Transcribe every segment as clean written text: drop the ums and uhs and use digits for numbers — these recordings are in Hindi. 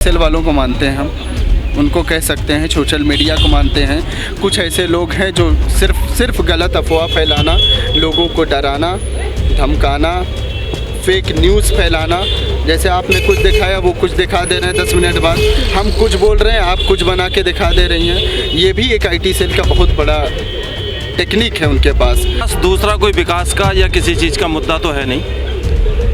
सेल वालों को मानते हैं हम, उनको कह सकते हैं, सोशल मीडिया को मानते हैं। कुछ ऐसे लोग हैं जो सिर्फ गलत अफवाह फैलाना, लोगों को डराना, धमकाना, फेक न्यूज़ फैलाना। जैसे आपने कुछ दिखाया वो कुछ दिखा दे रहे हैं, 10 मिनट बाद हम कुछ बोल रहे हैं, आप कुछ बना के दिखा दे रही हैं। ये भी एक IT सेल का बहुत बड़ा टेक्निक है उनके पास। दूसरा कोई विकास का या किसी चीज़ का मुद्दा तो है नहीं।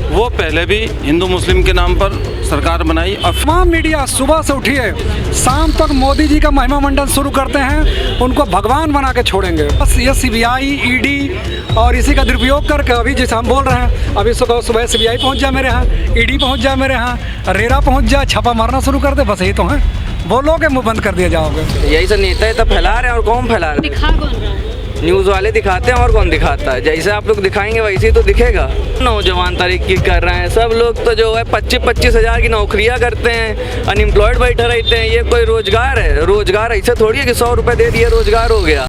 वो पहले भी हिंदू मुस्लिम के नाम पर सरकार बनाई और तमाम मीडिया सुबह से उठिए शाम तक मोदी जी का महिमा मंडन शुरू करते हैं, उनको भगवान बना के छोड़ेंगे। बस ये CBI ED और इसी का दुरुपयोग करके अभी जैसे हम बोल रहे हैं, अभी सुबह CBI पहुंच जाए मेरे यहाँ, ED पहुंच जाए मेरे यहाँ, रेरा पहुंच जाए, छापा मारना शुरू कर दे। बस यही तो है, बोलोगे मुँह बंद कर दिया जाओगे। यही सब नेता है तो फैला रहे हैं, और कौन फैला रहे हैं? दिखा कौन रहा है? न्यूज़ वाले दिखाते हैं, और कौन दिखाता है? जैसे आप लोग दिखाएंगे वैसे ही तो दिखेगा। नौजवान तरक्की कर रहे हैं, सब लोग तो जो है 25-25 हज़ार की नौकरियां करते हैं, अनएम्प्लॉयड बैठे रहते हैं। ये कोई रोजगार है? रोजगार ऐसे थोड़ी है कि 100 रुपये दे दिए रोजगार हो गया।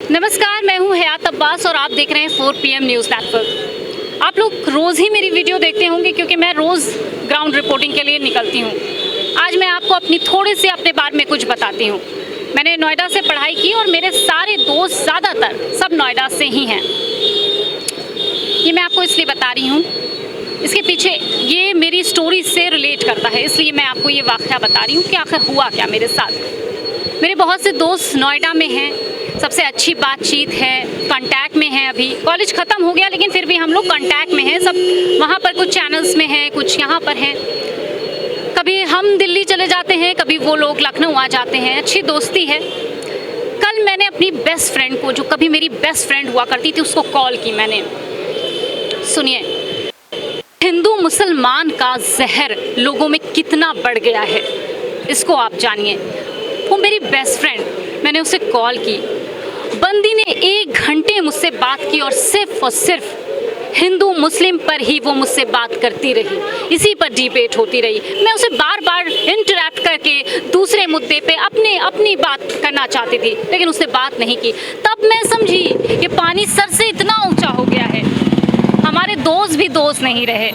नमस्कार, मैं हूं हयात अब्बास और आप देख रहे हैं 4 PM न्यूज़ नेटवर्क। आप लोग रोज़ ही मेरी वीडियो देखते होंगे क्योंकि मैं रोज़ ग्राउंड रिपोर्टिंग के लिए निकलती हूं। आज मैं आपको थोड़े से अपने बारे में कुछ बताती हूं। मैंने नोएडा से पढ़ाई की और मेरे सारे दोस्त ज़्यादातर सब नोएडा से ही हैं। ये मैं आपको इसलिए बता रही हूँ, इसके पीछे ये मेरी स्टोरी से रिलेट करता है, इसलिए मैं आपको ये वाक़या बता रही हूँ कि आखिर हुआ क्या मेरे साथ। मेरे बहुत से दोस्त नोएडा में हैं, सबसे अच्छी बातचीत है, कांटेक्ट में हैं। अभी कॉलेज ख़त्म हो गया लेकिन फिर भी हम लोग कांटेक्ट में हैं। सब वहाँ पर कुछ चैनल्स में हैं, कुछ यहाँ पर हैं। कभी हम दिल्ली चले जाते हैं, कभी वो लोग लखनऊ आ जाते हैं, अच्छी दोस्ती है। कल मैंने अपनी बेस्ट फ्रेंड को, जो कभी मेरी बेस्ट फ्रेंड हुआ करती थी, उसको कॉल की मैंने। सुनिए, हिंदू मुसलमान का जहर लोगों में कितना बढ़ गया है, इसको आप जानिए। वो मेरी बेस्ट फ्रेंड, मैंने उसे कॉल की। बंदी ने 1 घंटे मुझसे बात की और सिर्फ हिंदू मुस्लिम पर ही वो मुझसे बात करती रही, इसी पर डिबेट होती रही। मैं उसे बार बार इंटरैक्ट करके दूसरे मुद्दे पे अपनी बात करना चाहती थी, लेकिन उसने बात नहीं की। तब मैं समझी कि पानी सर से इतना ऊंचा हो गया है, हमारे दोस्त भी दोस्त नहीं रहे।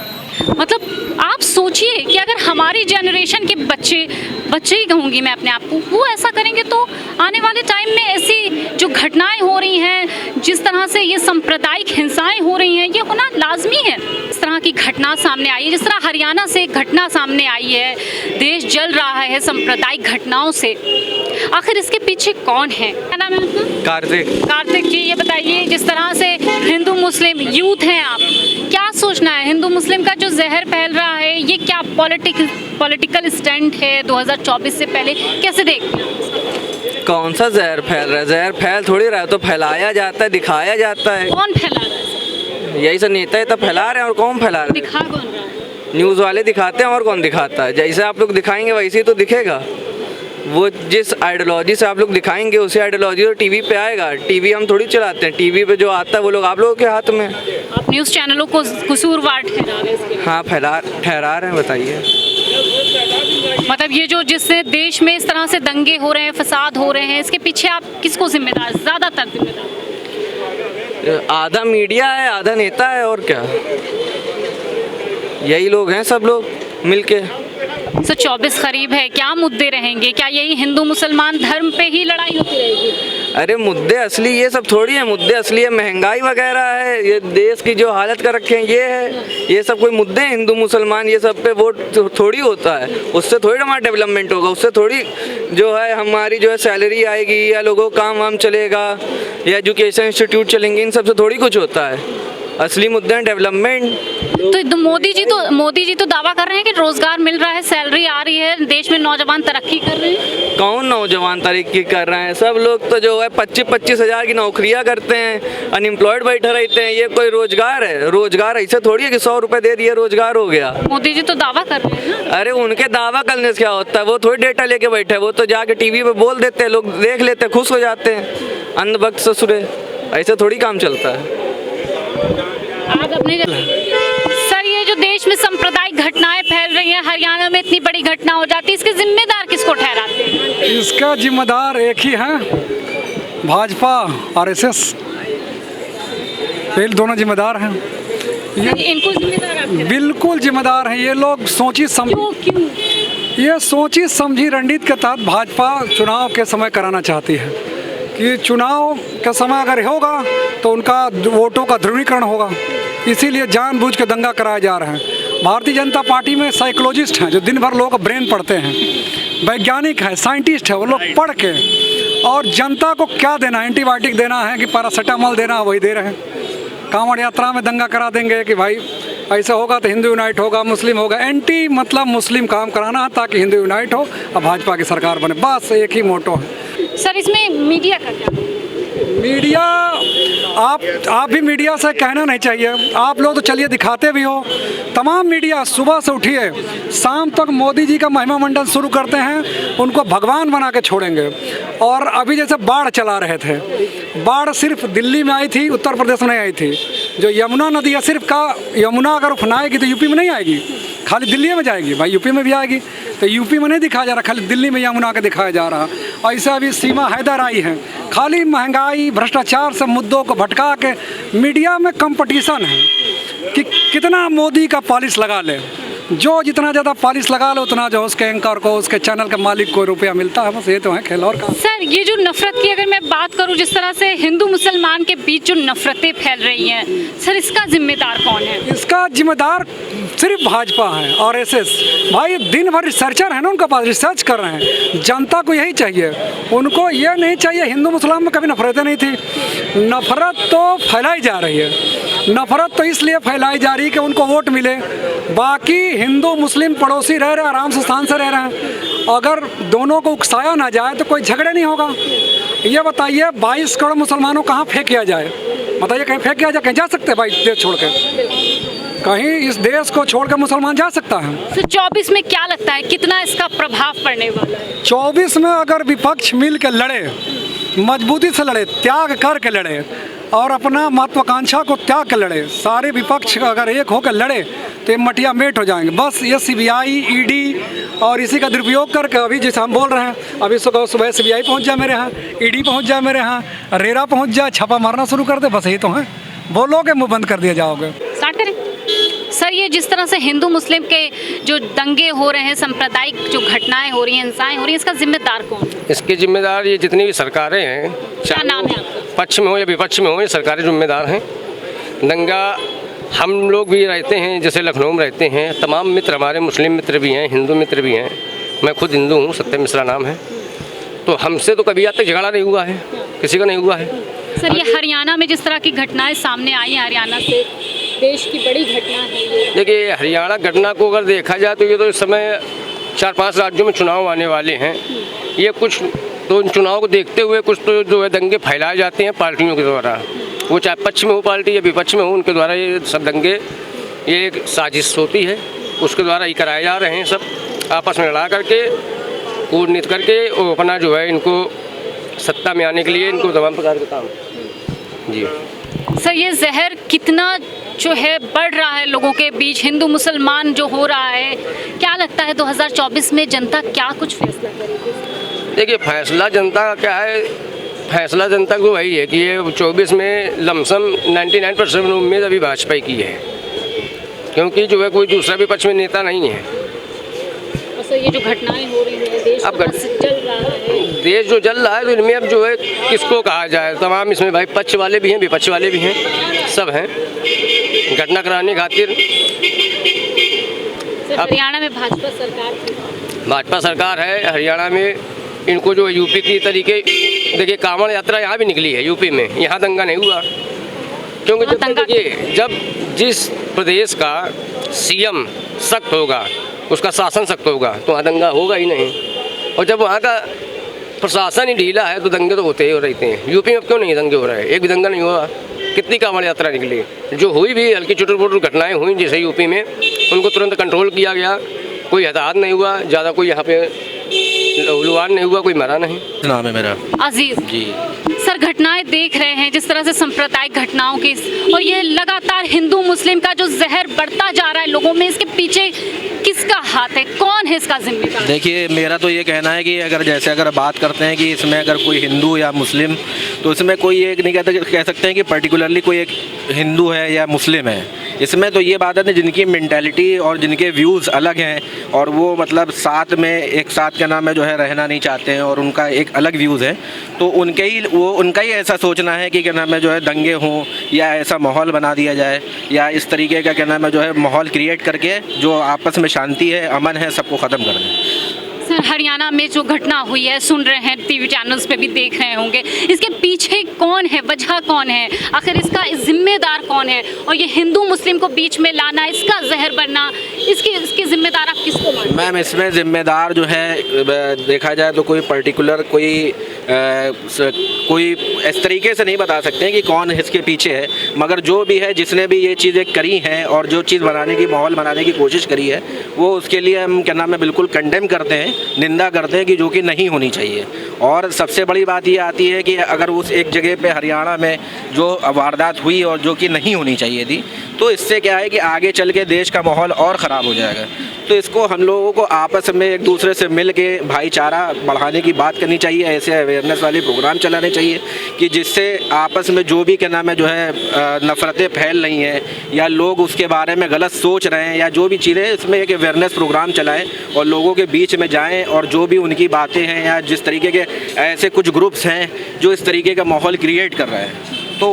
मतलब आप सोचिए कि अगर हमारी जनरेशन के बच्चे ही कहूँगी मैं अपने आप को, वो ऐसा करेंगे तो आने वाले टाइम में ऐसी जो घटनाएं हो रही हैं, जिस तरह से ये सांप्रदायिक हिंसाएं हो रही हैं, ये होना लाजमी है। इस तरह की घटना सामने आई है, जिस तरह हरियाणा से घटना सामने आई है, देश जल रहा है सांप्रदायिक घटनाओं से। आखिर इसके पीछे कौन है? क्या नाम है आपका? कार्तिक जी, ये बताइए, जिस तरह से हिंदू मुस्लिम यूथ हैं, आप क्या सोचना है? हिंदू मुस्लिम का जो जहर फैल रहा है, ये क्या पॉलिटिकल स्टंट है 2024 से पहले? कैसे देखते हैं? कौन सा जहर फैल रहा है? जहर फैल थोड़ी रहा है, तो फैलाया जाता है, दिखाया जाता है। कौन फैला रहा है? यही सब नेता है तो फैला रहे हैं, और कौन फैला रहे हैं? दिखा कौन रहा है? न्यूज़ वाले दिखाते हैं, और कौन दिखाता है? जैसे आप लोग दिखाएंगे वैसे ही तो दिखेगा। वो जिस आइडियोलॉजी से आप लोग दिखाएंगे उसी आइडियोलॉजी तो टीवी पे आएगा। टीवी हम थोड़ी चलाते हैं, टीवी पे जो आता है वो लोग आप लोगों के हाथ में। आप न्यूज़ चैनलों को कसूरवार ठहरा रहे हैं? हाँ, ठहरा रहे हैं। बताइए, मतलब ये जो जिससे देश में इस तरह से दंगे हो रहे हैं, फसाद हो रहे हैं, इसके पीछे आप किसको जिम्मेदार, ज़्यादातर जिम्मेदार? आधा मीडिया है, आधा नेता है, और क्या। यही लोग हैं, सब लोग मिलके। 24 करीब है, क्या मुद्दे रहेंगे? क्या यही हिंदू मुसलमान धर्म पे ही लड़ाई होती रहेगी? अरे मुद्दे असली ये सब थोड़ी है। मुद्दे असली है महंगाई वगैरह है, ये देश की जो हालत कर रखे हैं ये है। ये सब कोई मुद्दे हैं? हिंदू मुसलमान ये सब पे वोट थोड़ी होता है, उससे थोड़ी हमारा डेवलपमेंट होगा, उससे थोड़ी जो है हमारी जो है सैलरी आएगी, या लोगों को काम वाम चलेगा, या एजुकेशन इंस्टीट्यूट चलेंगे। इन सब से थोड़ी कुछ होता है। असली मुद्दे हैं डेवलपमेंट। तो मोदी जी तो दावा कर रहे हैं कि रोजगार मिल रहा है, सैलरी आ रही है, देश में नौजवान तरक्की कर रहे हैं। कौन नौजवान तरक्की कर रहे हैं? सब लोग तो जो है 25-25 हज़ार की नौकरियां करते हैं, अनएम्प्लॉयड बैठे रहते हैं। ये कोई रोजगार है? रोजगार ऐसे थोड़ी है कि 100 रुपये दे दिए रोजगार हो गया। मोदी जी तो दावा कर रहे हैं ना। अरे उनके दावा करने से क्या होता है? वो थोड़ी डेटा लेके बैठे हैं, वो तो जाके टीवी पे बोल देते हैं, लोग देख लेते हैं, खुश हो जाते हैं। अंधभक्त ससुरे, ऐसे थोड़ी काम चलता है। आप अपने सर, ये जो देश में सांप्रदायिक घटनाएं फैल रही हैं, हरियाणा में इतनी बड़ी घटना हो जाती है, इसके जिम्मेदार किसको ठहराते हैं? इसका जिम्मेदार एक ही है, भाजपा RSS, ये दोनों जिम्मेदार हैं। इनको जिम्मेदार आप ठहराते हैं? बिल्कुल जिम्मेदार हैं ये लोग। क्यों? ये सोची समझी रणनीति के तहत भाजपा चुनाव के समय कराना चाहती है कि चुनाव का समय अगर होगा तो उनका वोटों का ध्रुवीकरण होगा, इसीलिए जानबूझ के दंगा कराया जा रहा है। भारतीय जनता पार्टी में साइकोलॉजिस्ट हैं जो दिन भर लोगों का ब्रेन पढ़ते हैं, वैज्ञानिक हैं, साइंटिस्ट हैं, वो लोग पढ़ के और जनता को क्या देना है, एंटीबायोटिक देना है कि पैरासीटामोल देना है, वही दे रहे हैं। कांवड़ यात्रा में दंगा करा देंगे कि भाई ऐसा होगा तो हिंदू यूनाइट होगा, मुस्लिम होगा, एंटी मतलब मुस्लिम काम कराना है ताकि हिंदू यूनाइट हो और भाजपा की सरकार बने, बस एक ही मोटो है। सर इसमें मीडिया का क्या? मीडिया आप भी मीडिया से कहना नहीं चाहिए, आप लोग तो चलिए दिखाते भी हो। तमाम मीडिया सुबह से उठिए शाम तक मोदी जी का महिमा मंडन शुरू करते हैं, उनको भगवान बना के छोड़ेंगे। और अभी जैसे बाढ़ चला रहे थे, बाढ़ सिर्फ दिल्ली में आई थी, उत्तर प्रदेश में नहीं आई थी। जो यमुना नदी है सिर्फ का यमुना अगर उफनाएगी तो यूपी में नहीं आएगी, खाली दिल्ली में जाएगी, भाई यूपी में भी आएगी। तो यूपी में नहीं दिखाया जा रहा, खाली दिल्ली में यमुना का दिखाया जा रहा। ऐसा अभी सीमा हैदर आई है, खाली महंगाई भ्रष्टाचार से मुद्दों को भटका के मीडिया में कंपटीशन है कि कितना मोदी का पॉलिश लगा ले। जो जितना ज़्यादा पॉलिश लगा लो उतना जो उसके एंकर को, उसके चैनल के मालिक को रुपया मिलता है, बस ये तो है खेल और का। सर ये जो नफरत की अगर मैं बात करूं, जिस तरह से हिंदू मुसलमान के बीच जो नफरतें फैल रही हैं, सर इसका जिम्मेदार कौन है? इसका जिम्मेदार सिर्फ भाजपा है और एसएस भाई दिन भर रिसर्चर है ना, उनके पास रिसर्च कर रहे हैं। जनता को यही चाहिए, उनको ये नहीं चाहिए। हिंदू मुसलमान में कभी नफरतें नहीं थी, नफरत तो फैलाई जा रही है। नफरत तो इसलिए फैलाई जा रही है कि उनको वोट मिले, बाकी हिंदू मुस्लिम पड़ोसी रह रहे, आराम से शान से रह रहे हैं। अगर दोनों को उकसाया ना जाए तो कोई झगड़े नहीं होगा। ये बताइए 22 करोड़ मुसलमानों कहाँ फेंक किया जाए, बताइए कहीं फेंक किया जाए? कहीं जा सकते हैं भाई देश छोड़ के? कहीं इस देश को छोड़ कर मुसलमान जा सकता है? सर 24 में क्या लगता है कितना इसका प्रभाव पड़ने वाला है? 24 में अगर विपक्ष मिल के लड़े, मजबूती से लड़े, त्याग करके लड़े और अपना महत्वाकांक्षा को त्याग के लड़े, सारे विपक्ष अगर एक होकर लड़े तो ये मटिया मेट हो जाएंगे। बस ये सीबीआई, ईडी और इसी का दुरुपयोग करके अभी जैसे हम बोल रहे हैं, अभी सुबह सीबीआई पहुंच जाए मेरे यहाँ, ईडी पहुंच जाए मेरे यहाँ, रेरा पहुंच जाए, छापा मारना शुरू कर दे, बस यही तो है। बोलोगे मुँह बंद कर दिया जाओगे। स्टार्ट करें सर। ये जिस तरह से हिंदू मुस्लिम के जो दंगे हो रहे हैं, सांप्रदायिक जो घटनाएं हो रही हैं, हिंसाएं हो रही हैं, इसका जिम्मेदार कौन? इसके जिम्मेदार ये जितनी भी सरकारें हैं, क्या नाम है आपका? पक्ष में हो या विपक्ष में हो, ये सरकारें जिम्मेदार हैं। दंगा हम लोग भी रहते हैं, जैसे लखनऊ में रहते हैं, तमाम मित्र हमारे मुस्लिम मित्र भी हैं, हिंदू मित्र भी हैं। मैं खुद हिंदू हूँ, सत्यम मिश्रा नाम है। तो हमसे तो कभी आज तक झगड़ा नहीं हुआ है, किसी का नहीं हुआ है। सर ये हरियाणा में जिस तरह की घटनाएं सामने आई हैं, हरियाणा से देश की बड़ी घटना है ये। देखिए हरियाणा घटना को अगर देखा जाए तो ये तो इस समय 4-5 राज्यों में चुनाव आने वाले हैं। ये कुछ तो इन चुनाव को देखते हुए कुछ तो जो है दंगे फैलाए जाते हैं पार्टियों के द्वारा, वो चाहे पक्ष में हो पार्टी या विपक्ष में हो, उनके द्वारा ये सब दंगे, ये एक साजिश होती है, उसके द्वारा ही कराए जा रहे हैं। सब आपस में लड़ा करके, कूटनीति करके और अपना जो है इनको सत्ता में आने के लिए इनको तमाम प्रकार के काम। जी सर ये जहर कितना जो है बढ़ रहा है लोगों के बीच, हिंदू मुसलमान जो हो रहा है, क्या लगता है 2024 में जनता क्या कुछ फैसला करेगी? देखिए फैसला जनता का क्या है, फैसला जनता को वही है कि ये 24 में लमसम 99% उम्मीद अभी भाजपा की है, क्योंकि जो है कोई दूसरा विपक्ष में नेता नहीं है। और सर ये जो घटनाएं हो रही हैं, देश अब जल रहा है, देश जो जल रहा है, तो इनमें अब जो है किसको कहा जाए, तमाम इसमें भाई पक्ष वाले भी हैं, विपक्ष वाले भी हैं, सब हैं घटना कराने खातिर। हरियाणा में भाजपा सरकार थी, भाजपा सरकार है हरियाणा में। इनको जो यूपी की तरीके, देखिए कांवड़ यात्रा यहाँ भी निकली है यूपी में, यहाँ दंगा नहीं हुआ, क्योंकि जब जिस प्रदेश का सीएम सख्त होगा, उसका शासन सख्त होगा, तो वहाँ दंगा होगा ही नहीं। और जब वहाँ का प्रशासन ही ढीला है तो दंगे तो होते ही हो रहते हैं। यूपी में क्यों नहीं दंगे हो रहे हैं? एक भी दंगा नहीं हुआ। कितनी कांवड़ यात्रा निकली, जो हुई भी हल्की चुटुर घटनाएं हुई जैसे यूपी में, उनको तुरंत कंट्रोल किया गया, कोई हताहत नहीं हुआ, ज़्यादा कोई यहाँ पे लहूलुहान नहीं हुआ, कोई मरा नहीं। नाम है मेरा अजीज जी। सर घटनाएं देख रहे हैं जिस तरह से सांप्रदायिक घटनाओं की, और ये लगातार हिंदू मुस्लिम का जो जहर बढ़ता जा रहा है लोगों में, इसके पीछे किसका हाथ है, कौन है इसका जिम्मेदार? देखिए, मेरा तो ये कहना है कि अगर बात करते हैं कि इसमें अगर कोई हिंदू या मुस्लिम, तो इसमें कोई एक नहीं कह सकते हैं कि पर्टिकुलरली कोई एक हिंदू है या मुस्लिम है। इसमें तो ये बात है कि जिनकी मेंटालिटी और जिनके व्यूज़ अलग हैं और वो मतलब साथ में एक साथ क्या नाम है जो है रहना नहीं चाहते हैं और उनका एक अलग व्यूज़ है, तो उनका ही ऐसा सोचना है कि क्या नाम है जो है दंगे हों या ऐसा माहौल बना दिया जाए या इस तरीके का क्या नाम है जो है माहौल क्रिएट करके जो आपस में शांति है, अमन है, सबको ख़त्म कर दें। सर, हरियाणा में जो घटना हुई है, सुन रहे हैं, टीवी चैनल्स पे भी देख रहे होंगे, इसके पीछे कौन है, वजह कौन है, आखिर इसका जिम्मेदार कौन है? और ये हिंदू मुस्लिम को बीच में लाना, इसका जहर बनना, इसकी जिम्मेदार आप किसको मानते हैं? मैम, इसमें ज़िम्मेदार जो है देखा जाए तो कोई पर्टिकुलर कोई इस तरीके से नहीं बता सकते हैं कि कौन इसके पीछे है, मगर जो भी है, जिसने भी ये चीज़ें करी हैं और जो चीज़ माहौल बनाने की कोशिश करी है, वो उसके लिए हम क्या नाम है बिल्कुल कंडेम करते हैं, निंदा करते हैं कि जो कि नहीं होनी चाहिए। और सबसे बड़ी बात ये आती है कि अगर उस एक जगह पे हरियाणा में जो वारदात हुई और जो कि नहीं होनी चाहिए थी, तो इससे क्या है कि आगे चल के देश का माहौल और ख़राब हो जाएगा। तो इसको हम लोगों को आपस में एक दूसरे से मिल के भाईचारा बढ़ाने की बात करनी चाहिए, ऐसे अवेयरनेस वाले प्रोग्राम चलाने चाहिए कि जिससे आपस में जो भी क्या नाम है जो है नफ़रतें फैल रही हैं या लोग उसके बारे में गलत सोच रहे हैं या जो भी चीज़ें, इसमें एक अवेयरनेस प्रोग्राम चलाएं और लोगों के बीच में जाएं और जो भी उनकी बातें हैं या जिस तरीके के ऐसे कुछ ग्रुप्स हैं जो इस तरीके का माहौल क्रिएट कर रहे हैं, तो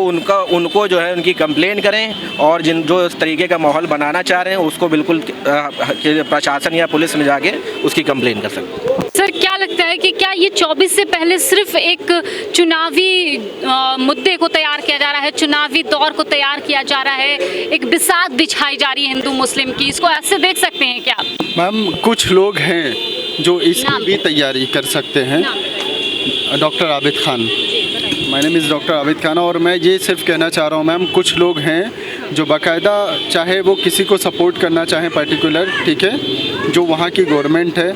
उनको जो है उनकी कंप्लेन करें और जो इस तरीके का माहौल बनाना चाह रहे हैं उसको बिल्कुल प्रशासन या पुलिस में जाके उसकी कंप्लेन कर सकते हैं। सर, क्या लगता है कि क्या ये 24 से पहले सिर्फ एक चुनावी मुद्दे को तैयार किया जा रहा है, चुनावी दौर को तैयार किया जा रहा है, एक बिसात बिछाई जा रही है हिंदू मुस्लिम की, इसको ऐसे देख सकते हैं क्या? मैम, कुछ लोग हैं जो इसकी भी तैयारी कर सकते हैं। Doctor Abid Khan, my name is doctor Abid Khan, और मैं ये सिर्फ कहना चाह रहा हूँ मैम, कुछ लोग हैं जो बाकायदा, चाहे वो किसी को सपोर्ट करना चाहें पर्टिकुलर, ठीक है, जो वहाँ की गवर्नमेंट है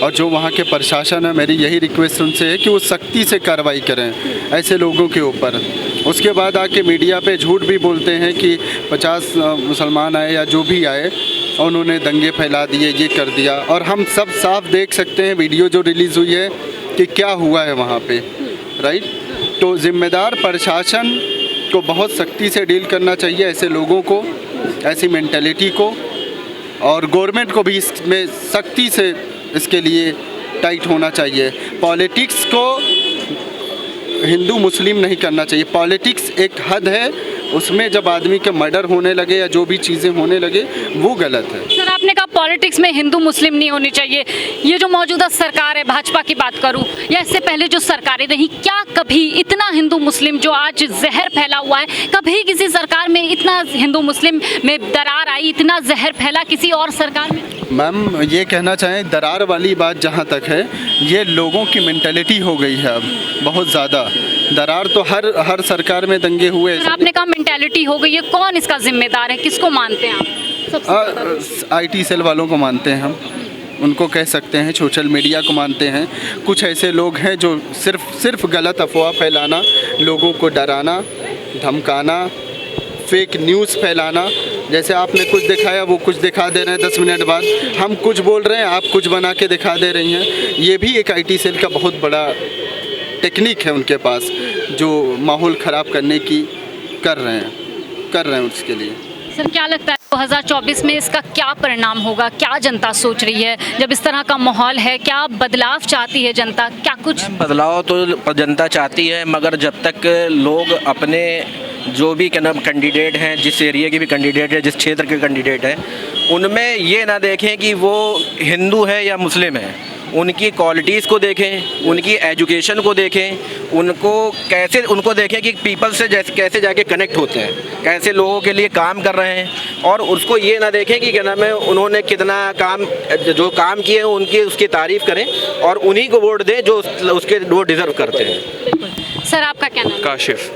और जो वहाँ के प्रशासन है, मेरी यही रिक्वेस्ट उनसे है कि वो सख्ती से कार्रवाई करें ऐसे लोगों के ऊपर। उसके बाद आके मीडिया पे झूठ भी बोलते हैं कि 50 मुसलमान आए या जो भी आए और उन्होंने दंगे फैला दिए, ये कर दिया, और हम सब साफ देख सकते हैं वीडियो जो रिलीज़ हुई है कि क्या हुआ है वहाँ पे, राइट। तो ज़िम्मेदार प्रशासन को बहुत सख्ती से डील करना चाहिए ऐसे लोगों को, ऐसी मेंटालिटी को, और गवर्नमेंट को भी इसमें सख्ती से इसके लिए टाइट होना चाहिए। पॉलिटिक्स को हिंदू मुस्लिम नहीं करना चाहिए। पॉलिटिक्स एक हद है, उसमें जब आदमी के मर्डर होने लगे या जो भी चीज़ें होने लगे वो गलत है। सर, आपने कहा पॉलिटिक्स में हिंदू मुस्लिम नहीं होनी चाहिए। ये जो मौजूदा सरकार है, भाजपा की बात करूं या इससे पहले जो सरकारें रही, क्या कभी इतना हिंदू मुस्लिम जो आज जहर फैला हुआ है, कभी किसी सरकार में इतना हिंदू मुस्लिम में दरार आई, इतना जहर फैला किसी और सरकार में? मैम, ये कहना चाहें, दरार वाली बात जहाँ तक है, ये लोगों की मेंटालिटी हो गई है अब बहुत ज़्यादा। दरार तो हर सरकार में दंगे हुए। आपने कहा मेंटालिटी हो गई है, कौन इसका जिम्मेदार है, किसको मानते हैं आप? IT सेल वालों को मानते हैं हम, उनको कह सकते हैं, सोशल मीडिया को मानते हैं। कुछ ऐसे लोग हैं जो सिर्फ गलत अफवाह फैलाना, लोगों को डराना, धमकाना, फेक न्यूज़ फैलाना, जैसे आपने कुछ दिखाया वो कुछ दिखा दे रहे हैं, 10 मिनट बाद हम कुछ बोल रहे हैं, आप कुछ बना के दिखा दे रही हैं। ये भी एक IT सेल का बहुत बड़ा टेक्निक है उनके पास, जो माहौल ख़राब करने की कर रहे हैं उसके लिए। सर, क्या लगता है 2024 में इसका क्या परिणाम होगा, क्या जनता सोच रही है जब इस तरह का माहौल है? क्या बदलाव चाहती है जनता, क्या कुछ बदलाव तो जनता चाहती है, मगर जब तक लोग अपने जो भी कैंडिडेट हैं, जिस एरिया के भी कैंडिडेट है, जिस क्षेत्र के कैंडिडेट हैं, उनमें ये ना देखें कि वो हिंदू है या मुस्लिम है, उनकी क्वालिटीज़ को देखें, उनकी एजुकेशन को देखें, उनको देखें कि पीपल से कैसे जाके कनेक्ट होते हैं, कैसे लोगों के लिए काम कर रहे हैं, और उसको ये ना देखें कि क्या नाम है उन्होंने कितना जो काम किए हैं उसकी तारीफ़ करें और उन्हीं को वोट दें जो उसके वो डिज़र्व करते हैं। सर, आपका क्या नाम? काशिफ।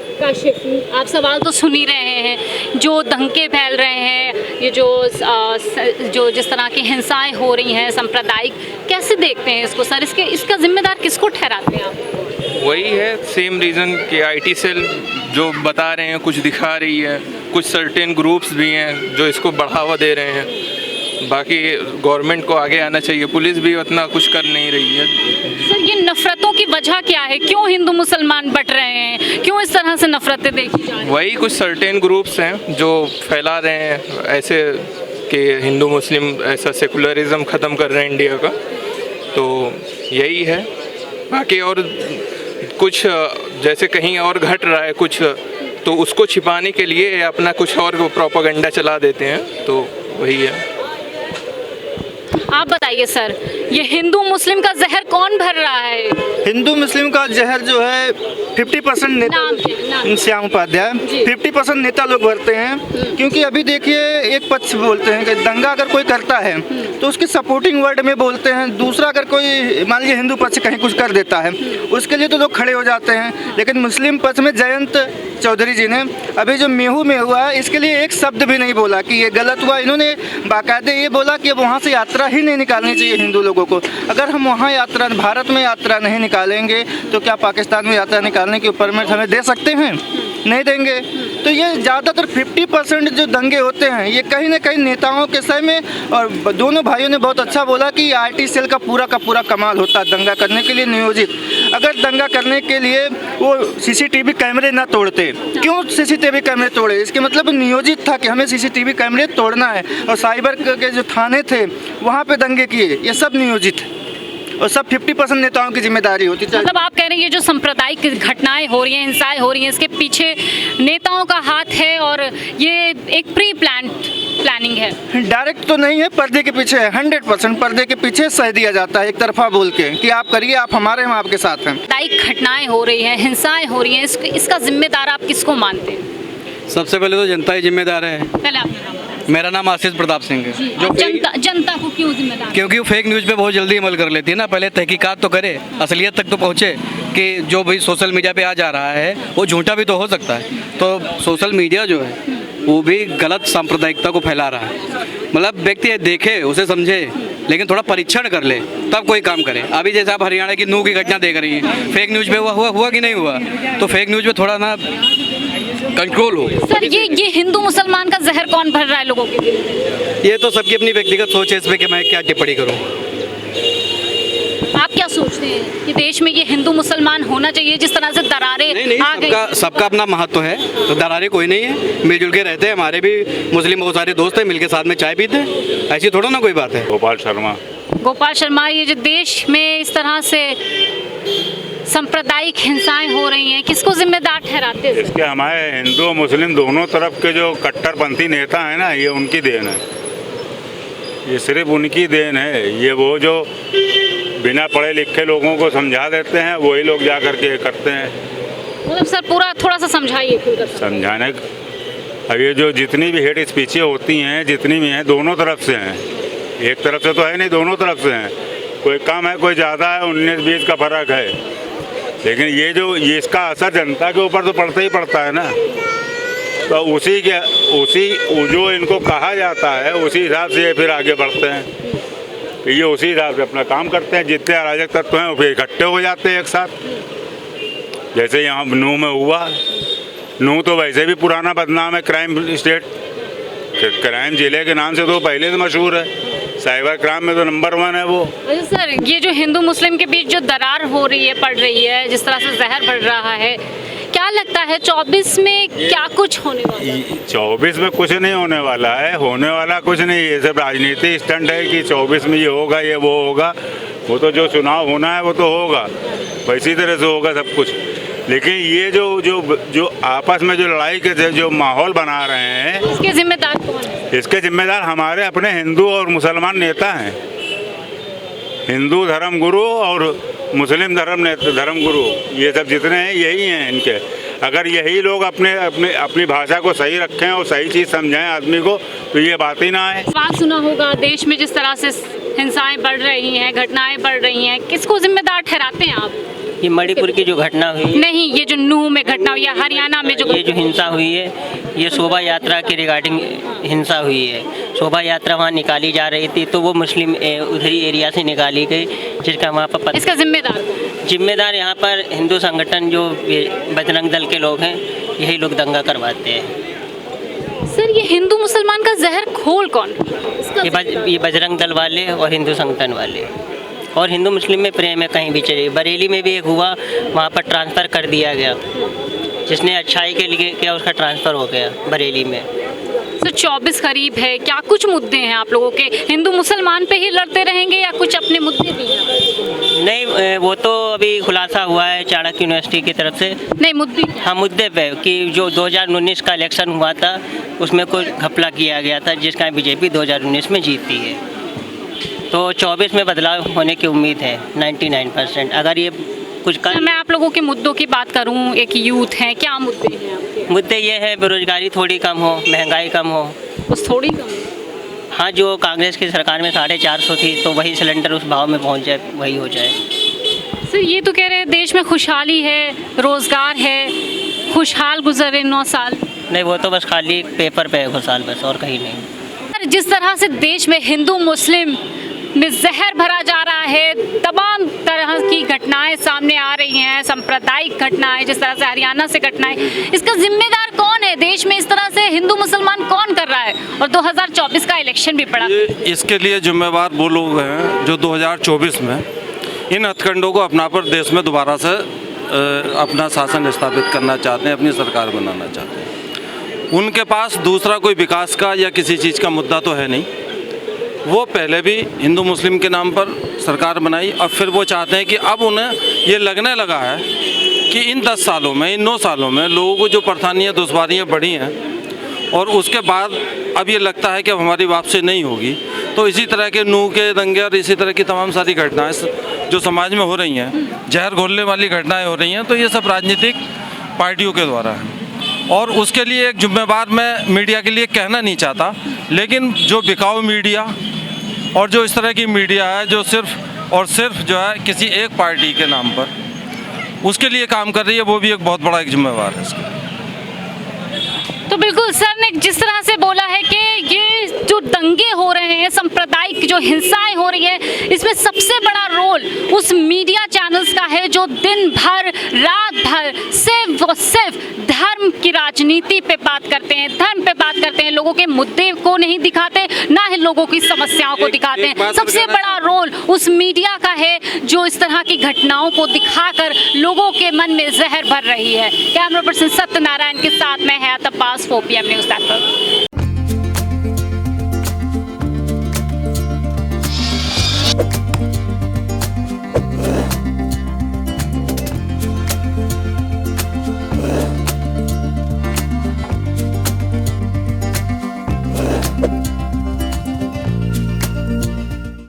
आप सवाल तो सुन ही रहे हैं, जो दंगे फैल रहे हैं, ये जो जिस तरह की हिंसाएं हो रही हैं सांप्रदायिक, कैसे देखते हैं इसको सर? इसका जिम्मेदार किसको ठहराते हैं आप? वही है, सेम रीज़न कि IT सेल जो बता रहे हैं, कुछ दिखा रही है, कुछ सर्टेन ग्रुप्स भी हैं जो इसको बढ़ावा दे रहे हैं, बाकी गवर्नमेंट को आगे आना चाहिए, पुलिस भी उतना कुछ कर नहीं रही है। सर ये नफरतों की वजह क्या है, क्यों हिंदू मुसलमान बट रहे हैं, क्यों इस तरह से नफरतें देखी जा रही हैं? वही कुछ सर्टेन ग्रुप्स हैं जो फैला रहे हैं ऐसे कि हिंदू मुस्लिम ऐसा सेकुलरिज्म ख़त्म कर रहे हैं इंडिया का, तो यही है। बाकी और कुछ जैसे कहीं और घट रहा है कुछ, तो उसको छिपाने के लिए अपना कुछ और प्रोपेगेंडा चला देते हैं, तो वही है। आप बताइए सर, ये हिंदू मुस्लिम का जहर कौन भर रहा है? हिंदू मुस्लिम का जहर जो है 50% नाम नेता, श्याम उपाध्याय, जी। 50% नेता लोग भरते हैं। क्योंकि अभी देखिए एक पक्ष बोलते हैं कि दंगा अगर कोई करता है तो उसकी सपोर्टिंग वर्ड में बोलते हैं, दूसरा अगर कोई मान लीजिए हिंदू पक्ष कहीं कुछ कर देता है उसके लिए तो लोग खड़े हो जाते हैं। लेकिन मुस्लिम पक्ष में जयंत चौधरी जी ने अभी जो मेहू में हुआ है इसके लिए एक शब्द भी नहीं बोला कि ये गलत हुआ। इन्होंने बाकायदे ये बोला कि अब वहाँ से यात्रा ही नहीं निकालनी चाहिए हिंदू लोगों को। अगर हम वहाँ यात्रा, भारत में यात्रा नहीं निकालेंगे तो क्या पाकिस्तान में यात्रा निकालने की परमिट हमें दे सकते हैं? नहीं देंगे। तो ये ज़्यादातर 50% जो दंगे होते हैं ये कहीं ना कहीं नेताओं के सही में, और दोनों भाइयों ने बहुत अच्छा बोला कि आरटी सेल का पूरा कमाल होता है दंगा करने के लिए नियोजित। अगर दंगा करने के लिए वो सीसीटीवी कैमरे ना तोड़ते, क्यों सीसीटीवी कैमरे तोड़े? इसके मतलब नियोजित था कि हमें सीसीटीवी कैमरे तोड़ना है, और साइबर के जो थाने थे वहाँ पे दंगे किए, ये सब नियोजित है और सब 50% नेताओं की जिम्मेदारी होती है। मतलब आप कह रहे हैं ये जो सांप्रदायिक घटनाएं हो रही हैं, हिंसाएं हो रही हैं, इसके पीछे नेताओं का हाथ है और ये एक प्लानिंग है? डायरेक्ट तो नहीं है, पर्दे के पीछे है। 100% पर्दे के पीछे सह दिया जाता है एक तरफा बोल के कि आप करिए, आप हमारे, हम आपके साथ हैं। सांप्रदायिक घटनाएं हो रही हैं, हिंसाएं हो रही हैं, इसका जिम्मेदार आप किसको मानते हैं? सबसे पहले तो जनता ही जिम्मेदार है। पहले आप मेरा नाम आशीष प्रताप सिंह है। जो जनता को क्यों जिम्मेदार? क्योंकि वो फेक न्यूज़ पे बहुत जल्दी अमल कर लेती है ना। पहले तहकीकात तो करे, असलियत तक तो पहुँचे कि जो भी सोशल मीडिया पे आ जा रहा है वो झूठा भी तो हो सकता है। तो सोशल मीडिया जो है वो भी गलत सांप्रदायिकता को फैला रहा है। मतलब व्यक्ति देखे, उसे समझे, लेकिन थोड़ा परीक्षण कर ले तब कोई काम करे। अभी जैसे आप हरियाणा की नूह की घटना देख रही हैं, फेक न्यूज़ पे हुआ कि नहीं हुआ? तो फेक न्यूज़ पे थोड़ा ना कंट्रोल हो। सर ये हिंदू मुसलमान का जहर कौन भर रहा है लोगों के दिल? ये तो सबकी अपनी व्यक्तिगत सोच है इस पर कि मैं क्या टिप्पणी करूँ। आप क्या सोचते हैं कि देश में ये हिंदू मुसलमान होना चाहिए? जिस तरह से दरारें नहीं, आ गई, सबका अपना महत्व है, तो दरारें कोई नहीं है, मिलजुल के रहते हैं। हमारे भी मुस्लिम बहुत सारे दोस्त हैं, मिलके साथ में चाय पीते हैं, ऐसी थोड़ा ना कोई बात है। गोपाल शर्मा, ये जो देश में इस तरह से सांप्रदायिक हिंसाएं हो रही हैं, किसको जिम्मेदार ठहराते हैं? इसके हमारे हिंदू मुस्लिम दोनों तरफ के जो कट्टरपंथी नेता हैं ना, ये उनकी देन है, ये सिर्फ उनकी देन है। ये वो जो बिना पढ़े लिखे लोगों को समझा देते हैं, वही लोग जा कर के करते हैं। मतलब सर पूरा थोड़ा सा समझाइए। समझाने, अब ये जो जितनी भी हेट स्पीचें होती हैं, जितनी भी हैं, दोनों तरफ से हैं, एक तरफ से तो है नहीं, दोनों तरफ से हैं। कोई कम है, कोई ज़्यादा है, 19-20 का फ़र्क है। लेकिन ये इसका असर जनता के ऊपर तो पड़ता ही पड़ता है ना। तो उसी जो इनको कहा जाता है उसी हिसाब से ये फिर आगे बढ़ते हैं। तो ये उसी हिसाब से अपना काम करते हैं। जितने अराजक तत्व हैं वो फिर इकट्ठे हो जाते हैं एक साथ। जैसे यहाँ नूह में हुआ, नूह तो वैसे भी पुराना बदनाम है, क्राइम स्टेट, क्राइम जिले के नाम से तो पहले से मशहूर है, साइबर क्राइम में तो नंबर 1 है वो। अच्छा सर, ये जो हिंदू मुस्लिम के बीच जो दरार हो रही है, पड़ रही है, जिस तरह से जहर बढ़ रहा है, क्या लगता है 24 में क्या कुछ होने वाला है? 24 में कुछ नहीं होने वाला है, होने वाला कुछ नहीं। ये सब राजनीति स्टंट है कि 24 में ये होगा, ये वो होगा। वो तो जो चुनाव होना है वो तो होगा, वैसी तरह से होगा सब कुछ। लेकिन ये जो आपस में जो लड़ाई के जो माहौल बना रहे हैं, इसके जिम्मेदार कौन है? इसके जिम्मेदार हमारे अपने हिंदू और मुसलमान नेता हैं। हिंदू धर्म गुरु और मुस्लिम धर्म गुरु, ये सब जितने हैं यही हैं इनके। अगर यही लोग अपनी भाषा को सही रखें और सही चीज़ समझाएं आदमी को, तो ये बात ही ना है। बात सुना होगा, देश में जिस तरह से हिंसाएं बढ़ रही हैं, घटनाएं बढ़ रही हैं, किसको जिम्मेदार ठहराते हैं आप? ये मणिपुर की जो घटना हुई, नहीं, ये जो नूह में घटना हुई है, हरियाणा में जो हिंसा हुई है, ये शोभा यात्रा के रिगार्डिंग हिंसा हुई है। शोभा यात्रा वहाँ निकाली जा रही थी, तो वो मुस्लिम उधरी एरिया से निकाली गई, जिसका वहाँ पर इसका जिम्मेदार यहाँ पर हिंदू संगठन जो बजरंग दल के लोग हैं, यही लोग दंगा करवाते हैं। सर ये हिंदू मुसलमान का जहर खोल कौन? ये बजरंग दल वाले और हिंदू संगठन वाले, और हिंदू मुस्लिम में प्रेम है कहीं भी चले। बरेली में भी एक हुआ, वहाँ पर ट्रांसफ़र कर दिया गया, जिसने अच्छाई के लिए किया उसका ट्रांसफ़र हो गया बरेली में। सर 24 करीब है, क्या कुछ मुद्दे हैं आप लोगों के? हिंदू मुसलमान पे ही लड़ते रहेंगे या कुछ अपने मुद्दे भी हैं? नहीं, वो तो अभी खुलासा हुआ है चाणक्य यूनिवर्सिटी की तरफ से। नहीं मुद्दे, हाँ मुद्दे पे कि जो 2019 का इलेक्शन हुआ था उसमें कुछ घपला किया गया था, जिसका बीजेपी 2019 में जीतती है, तो 24 में बदलाव होने की उम्मीद है 99%। अगर ये कुछ कर, मैं आप लोगों के मुद्दों की बात करूं, एक यूथ है, क्या मुद्दे हैं आपके? मुद्दे ये है बेरोजगारी थोड़ी कम हो, महंगाई कम हो। बस थोड़ी कम? हाँ, जो कांग्रेस की सरकार में 450 थी तो वही सिलेंडर उस भाव में पहुंच जाए, वही हो जाए। सर ये तो कह रहे हैं देश में खुशहाली है, रोजगार है, खुशहाल गुजरे 9 साल। नहीं, वो तो बस खाली पेपर पे है खुशहाल, बस और कहीं नहीं। सर जिस तरह से देश में हिंदू मुस्लिम में जहर भरा जा रहा है, तमाम तरह की घटनाएं सामने आ रही हैं, सांप्रदायिक घटनाएं, जिस तरह से हरियाणा से घटनाएं, इसका जिम्मेदार कौन है? देश में इस तरह से हिंदू मुसलमान कौन कर रहा है? और 2024 का इलेक्शन भी पड़ा। इसके लिए जिम्मेवार वो लोग हैं जो 2024 में इन हथकंडों को अपनाकर देश में दोबारा से अपना शासन स्थापित करना चाहते हैं, अपनी सरकार बनाना चाहते हैं। उनके पास दूसरा कोई विकास का या किसी चीज़ का मुद्दा तो है नहीं। वो पहले भी हिंदू मुस्लिम के नाम पर सरकार बनाई, और फिर वो चाहते हैं कि अब उन्हें ये लगने लगा है कि इन 10 सालों में, इन 9 सालों में लोगों को जो परेशानियाँ दुश्वारियाँ बढ़ी हैं, और उसके बाद अब ये लगता है कि अब हमारी वापसी नहीं होगी। तो इसी तरह के नूह के दंगे और इसी तरह की तमाम सारी घटनाएं जो समाज में हो रही हैं, जहर घोलने वाली घटनाएं हो रही हैं, तो ये सब राजनीतिक पार्टियों के द्वारा है। और उसके लिए एक जिम्मेवार मैं मीडिया के लिए कहना नहीं चाहता, लेकिन जो बिकाऊ मीडिया और जो इस तरह की मीडिया है जो सिर्फ और सिर्फ जो है किसी एक पार्टी के नाम पर उसके लिए काम कर रही है, वो भी एक बहुत बड़ा एक जिम्मेवार है इसका। तो बिल्कुल सर ने जिस तरह से बोला है कि ये जो दंगे हो रहे हैं, सांप्रदायिक जो हिंसाएं हो रही है, इसमें सबसे बड़ा रोल उस मीडिया चैनल्स का है जो दिन भर रात भर सिर्फ और सिर्फ धर्म की राजनीति पे बात करते हैं, धर्म पे बात करते हैं, लोगों के मुद्दे को नहीं दिखाते, ना ही लोगों की समस्याओं को दिखाते हैं। सबसे बड़ा रोल उस मीडिया का है जो इस तरह की घटनाओं को दिखाकर लोगों के मन में जहर भर रही है। कैमरा पर्सन सत्यनारायण के साथ मैं हयात अब्बास, 4 PM न्यूज़ नेटवर्क।